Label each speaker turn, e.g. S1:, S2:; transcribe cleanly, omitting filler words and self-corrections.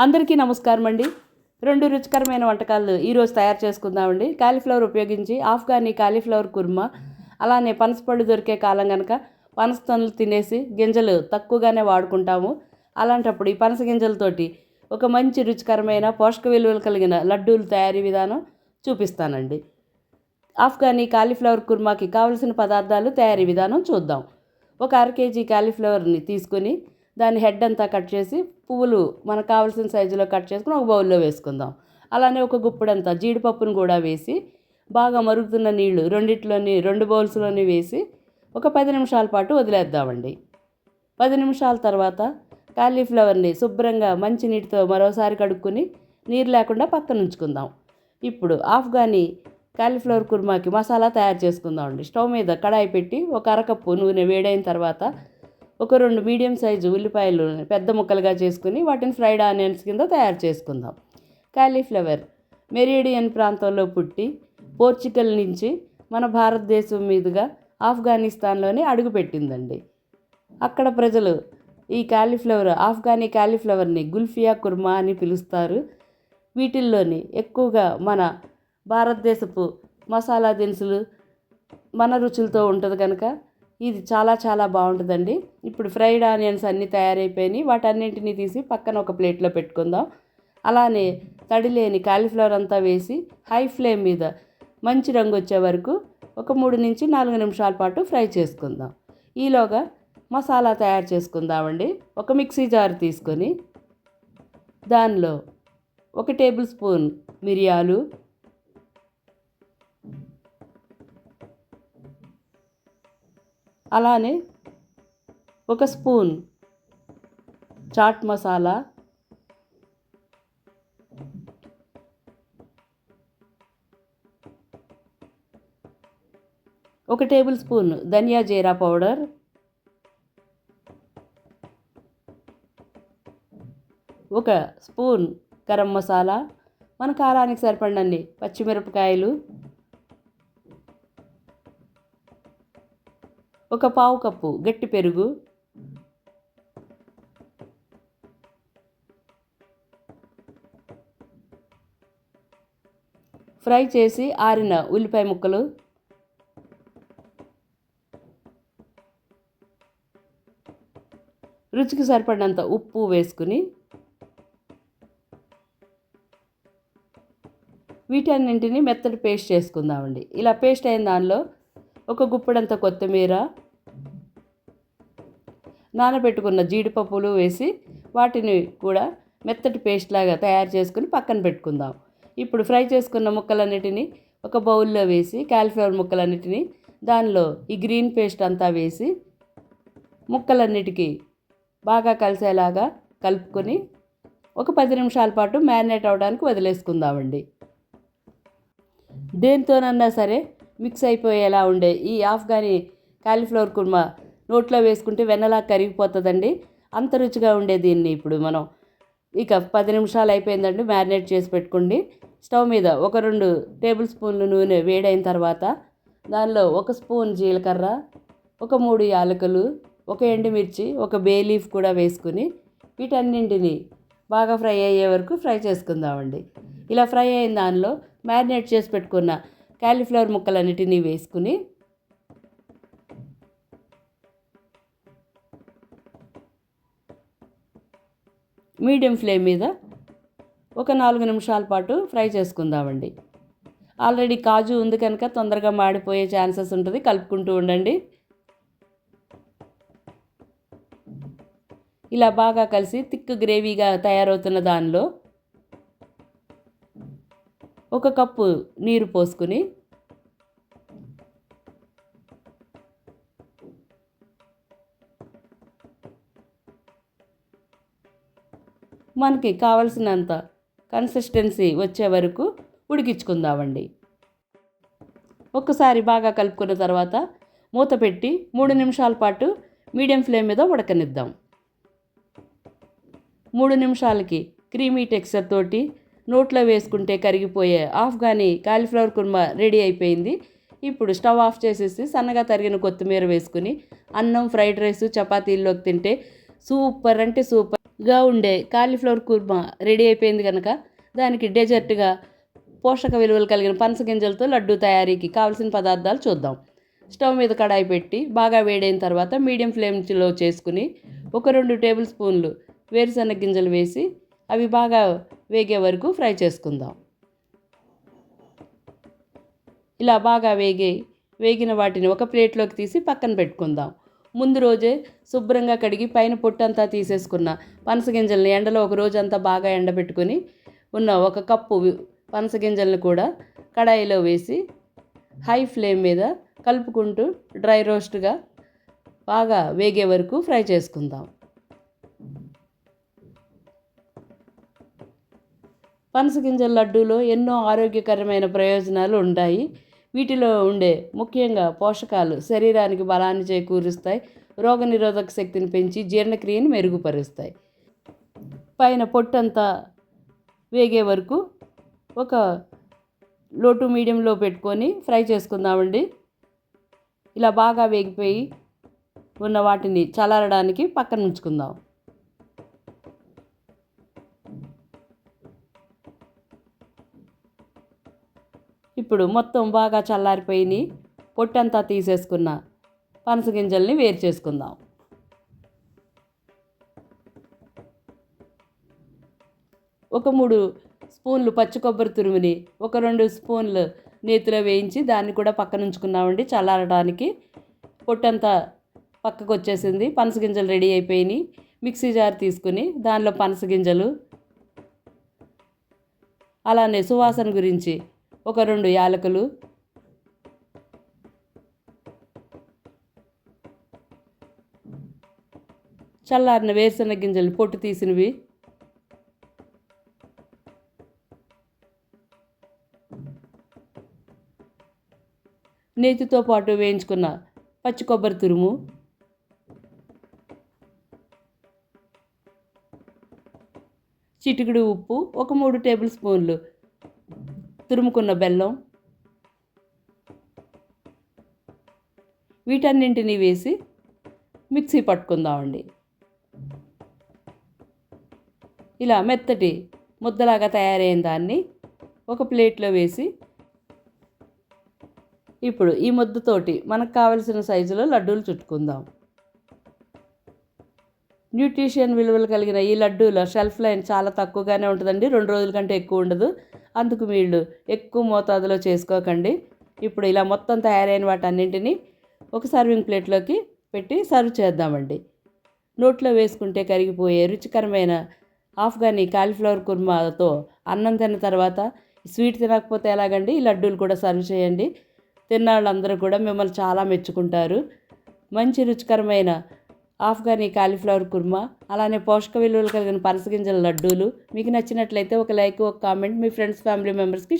S1: అందరికీ నమస్కారం అండి. 2 రుచికరమైన వంటకాలు ఈరోజు తయారు చేసుకుందామండి. కాలీఫ్లవర్ ఉపయోగించి ఆఫ్ఘనీ కాలీఫ్లవర్ కుర్మా. అలానే పనసపళ్ళు దొరికే కాలం కనుక పనస తొనలు తినేసి గింజలు తక్కువగానే వాడుకుంటాము. అలాంటప్పుడు ఈ పనస గింజలతోటి ఒక మంచి రుచికరమైన పోషక విలువలు కలిగిన లడ్డూలు తయారీ విధానం చూపిస్తానండి. ఆఫ్ఘనీ కాలీఫ్లవర్ కుర్మాకి కావలసిన పదార్థాలు, తయారీ విధానం చూద్దాం. ఒక 1/2 కేజీ కాలీఫ్లవర్ని తీసుకొని దాని హెడ్ అంతా కట్ చేసి పువ్వులు మనకు కావాల్సిన సైజులో కట్ చేసుకుని ఒక బౌల్లో వేసుకుందాం. అలానే ఒక గుప్పుడంతా జీడిపప్పును కూడా వేసి బాగా మరుగుతున్న నీళ్లు 2 బౌల్స్లోని వేసి ఒక 10 నిమిషాల పాటు వదిలేద్దామండి. 10 నిమిషాల తర్వాత కాలీఫ్లవర్ని శుభ్రంగా మంచి నీటితో మరోసారి కడుక్కొని నీరు లేకుండా పక్కన ఉంచుకుందాం. ఇప్పుడు ఆఫ్ఘనీ కాలీఫ్లవర్ కుర్మాకి మసాలా తయారు చేసుకుందామండి. స్టవ్ మీద కడాయి పెట్టి ఒక 1/2 కప్పు నూనె వేడైన తర్వాత ఒక 2 మీడియం సైజు ఉల్లిపాయలు పెద్ద ముక్కలుగా చేసుకుని వాటిని ఫ్రైడ్ ఆనియన్స్ కింద తయారు చేసుకుందాం. కాలీఫ్లవర్ మెరిడియన్ ప్రాంతంలో పుట్టి పోర్చుగల్ నుంచి మన భారతదేశం మీదుగా ఆఫ్ఘనిస్తాన్లోనే అడుగుపెట్టిందండి. అక్కడ ప్రజలు ఈ ఆఫ్ఘనీ కాలీఫ్లవర్ని గుల్ఫియా కుర్మా అని పిలుస్తారు. వీటిల్లోని ఎక్కువగా మన భారతదేశపు మసాలా దినుసులు మన రుచులతో ఉంటుంది కనుక ఇది చాలా చాలా బాగుంటుందండి. ఇప్పుడు ఫ్రైడ్ ఆనియన్స్ అన్నీ తయారైపోయినాయి. వాటన్నింటినీ తీసి పక్కన ఒక ప్లేట్లో పెట్టుకుందాం. అలానే తడిలేని కాలీఫ్లవర్ అంతా వేసి హై ఫ్లేమ్ మీద మంచి రంగు వచ్చే వరకు ఒక 3 నుంచి 4 నిమిషాల పాటు ఫ్రై చేసుకుందాం. ఈలోగా మసాలా తయారు చేసుకుందామండి. ఒక మిక్సీ జార్ తీసుకొని దానిలో 1 టేబుల్ స్పూన్ మిరియాలు, అలానే 1 spoon chaat masala, 1 tablespoon ధనియా జీరా పౌడర్, 1 స్పూన్ గరం మసాలా, మన కారానికి సరిపడినన్ని పచ్చిమిరపకాయలు, 1 పావు కప్పు గట్టి పెరుగు, ఫ్రై చేసి ఆరిన ఉల్లిపాయ ముక్కలు, రుచికి సరిపడినంత ఉప్పు వేసుకుని వీటన్నింటినీ మెత్తటి పేస్ట్ చేసుకుందామండి. ఇలా పేస్ట్ అయిన దానిలో ఒక గుప్పెడంత కొత్తిమీర, నానబెట్టుకున్న జీడిపప్పులు వేసి వాటిని కూడా మెత్తటి పేస్ట్ లాగా తయారు చేసుకుని పక్కన పెట్టుకుందాం. ఇప్పుడు ఫ్రై చేసుకున్న ముక్కలన్నిటినీ ఒక బౌల్లో వేసి కాలీఫ్లవర్ ముక్కలన్నిటినీ దానిలో ఈ గ్రీన్ పేస్ట్ అంతా వేసి ముక్కలన్నిటికీ బాగా కలిసేలాగా కలుపుకొని ఒక 10 నిమిషాల పాటు మ్యారినేట్ అవ్వడానికి వదిలేసుకుందామండి. దేనితోనన్నా సరే మిక్స్ అయిపోయేలా ఉండే ఈ ఆఫ్ఘనీ కాలీఫ్లవర్ కుర్మా నోట్లో వేసుకుంటే వెన్నలా కరిగిపోతుందండి. అంత రుచిగా ఉండే దీన్ని ఇప్పుడు మనం 10 నిమిషాలు అయిపోయిందండి. మ్యారినేట్ చేసి పెట్టుకోండి. స్టవ్ మీద ఒక 2 టేబుల్ స్పూన్లు నూనె వేడైన తర్వాత దానిలో 1 స్పూన్ జీలకర్ర, ఒక 3 యాలకులు, 1 ఎండుమిర్చి, 1 బే లీఫ్ కూడా వేసుకుని వీటన్నింటినీ బాగా ఫ్రై అయ్యే వరకు ఫ్రై చేసుకుందామండి. ఇలా ఫ్రై అయిన దానిలో మ్యారినేట్ చేసి పెట్టుకున్న కాలీఫ్లవర్ ముక్కలన్నిటినీ వేసుకుని మీడియం ఫ్లేమ్ మీద ఒక 4 నిమిషాల పాటు ఫ్రై చేసుకుందామండి. ఆల్రెడీ కాజు ఉంది కనుక తొందరగా మాడిపోయే ఛాన్సెస్ ఉంటుంది. కలుపుకుంటూ ఉండండి. ఇలా బాగా కలిసి థిక్ గ్రేవీగా తయారవుతున్న దానిలో 1 కప్పు నీరు పోసుకుని మనకి కావలసినంత కన్సిస్టెన్సీ వచ్చే వరకు ఉడికించుకుందామండి. ఒక్కసారి బాగా కలుపుకున్న తర్వాత మూత పెట్టి 3 నిమిషాల పాటు మీడియం ఫ్లేమ్ మీద ఉడకనిద్దాం. 3 నిమిషాలకి క్రీమీ టెక్స్చర్ తోటి నోట్లో వేసుకుంటే కరిగిపోయే ఆఫ్ఘనీ కాలీఫ్లవర్ కుర్మా రెడీ అయిపోయింది. ఇప్పుడు స్టవ్ ఆఫ్ చేసేసి సన్నగా తరిగిన కొత్తిమీర వేసుకుని అన్నం, ఫ్రైడ్ రైస్, చపాతీల్లోకి తింటే సూపర్ అంటే సూపర్ గా ఉండే కాలీఫ్లవర్ కుర్మా రెడీ అయిపోయింది కనుక దానికి డెజర్ట్గా పోషక విలువలు కలిగిన పనసగింజలతో లడ్డు తయారీకి కావలసిన పదార్థాలు చూద్దాం. స్టవ్ మీద కడాయి పెట్టి బాగా వేడైన తర్వాత మీడియం ఫ్లేమ్లో చేసుకుని ఒక 2 టేబుల్ స్పూన్లు వేరుశనగ గింజలు వేసి అవి బాగా వేగే వరకు ఫ్రై చేసుకుందాం. ఇలా బాగా వేగిన వాటిని ఒక ప్లేట్లోకి తీసి పక్కన పెట్టుకుందాం. ముందు రోజే శుభ్రంగా కడిగి పైన పొట్టంతా తీసేసుకున్న పనసగింజల్ని ఎండలో ఒక రోజంతా బాగా ఎండబెట్టుకొని ఉన్న 1 కప్పు పనసగింజలను కూడా కడాయిలో వేసి హై ఫ్లేమ్ మీద కలుపుకుంటూ డ్రై రోస్ట్గా బాగా వేగే వరకు ఫ్రై చేసుకుందాం. పనసగింజల లడ్డూలో ఎన్నో ఆరోగ్యకరమైన ప్రయోజనాలు ఉంటాయి. వీటిలో ఉండే ముఖ్యంగా పోషకాలు శరీరానికి బలాన్ని చేకూరుస్తాయి, రోగనిరోధక శక్తిని పెంచి జీర్ణక్రియను మెరుగుపరుస్తాయి. పైన పొట్టంతా వేగే వరకు ఒక లో టు మీడియంలో పెట్టుకొని ఫ్రై చేసుకుందామండి. ఇలా బాగా వేగిపోయి ఉన్న వాటిని చల్లారడానికి పక్కన ఉంచుకుందాం. ఇప్పుడు మొత్తం బాగా చల్లారిపోయి పొట్టంతా తీసేసుకున్న పనసగింజల్ని వేరు చేసుకుందాం. ఒక 3 స్పూన్లు పచ్చి కొబ్బరి తురుముని ఒక 2 స్పూన్లు నేతిలో వేయించి దాన్ని కూడా పక్కన ఉంచుకున్నామండి చల్లారడానికి. పొట్టంతా పక్కకు వచ్చేసింది, పనసగింజలు రెడీ అయిపోయినాయి. మిక్సీ జార్ తీసుకుని దానిలో పనసగింజలు, అలానే సువాసన గురించి ఒక 2 యాలకులు, చల్లారిన వేరుశనగ గింజలు పొట్టు తీసినవి, నేతితో పాటు వేయించుకున్న పచ్చి కొబ్బరి తురుము, చిటికెడు ఉప్పు, ఒక 3 టేబుల్ స్పూన్లు తురుముకున్న బెల్లం, వీటన్నింటినీ వేసి మిక్సీ పట్టుకుందామండి. ఇలా మెత్తటి ముద్దలాగా తయారైన దాన్ని ఒక ప్లేట్లో వేసి ఇప్పుడు ఈ ముద్దతోటి మనకు కావలసిన సైజులో లడ్డూలు చుట్టుకుందాం. న్యూట్రిషన్ విలువలు కలిగిన ఈ లడ్డూల షెల్ఫ్ లైన్ చాలా తక్కువగానే ఉంటుందండి, 2 రోజుల కంటే ఎక్కువ ఉండదు. అందుకు వీళ్ళు ఎక్కువ మోతాదులో చేసుకోకండి. ఇప్పుడు ఇలా మొత్తం తయారైన వాటన్నింటినీ ఒక సర్వింగ్ ప్లేట్లోకి పెట్టి సర్వ్ చేద్దామండి. నోట్లో వేసుకుంటే కరిగిపోయే రుచికరమైన ఆఫ్ఘనీ కాలీఫ్లవర్ కుర్మాతో అన్నం తిన్న తర్వాత స్వీట్ తినకపోతే ఎలాగండి, ఈ లడ్డూలు కూడా సర్వ్ చేయండి. తిన్న వాళ్ళందరూ కూడా మిమ్మల్ని చాలా మెచ్చుకుంటారు. మంచి రుచికరమైన ఆఫ్ఘనీ కాలీఫ్లవర్ కుర్మా, అలానే పోషక విలువలు కలిగిన పనసగింజల లడ్డూలు మీకు నచ్చినట్లయితే ఒక లైక్, ఒక కామెంట్ మీ ఫ్రెండ్స్, ఫ్యామిలీ మెంబర్స్కి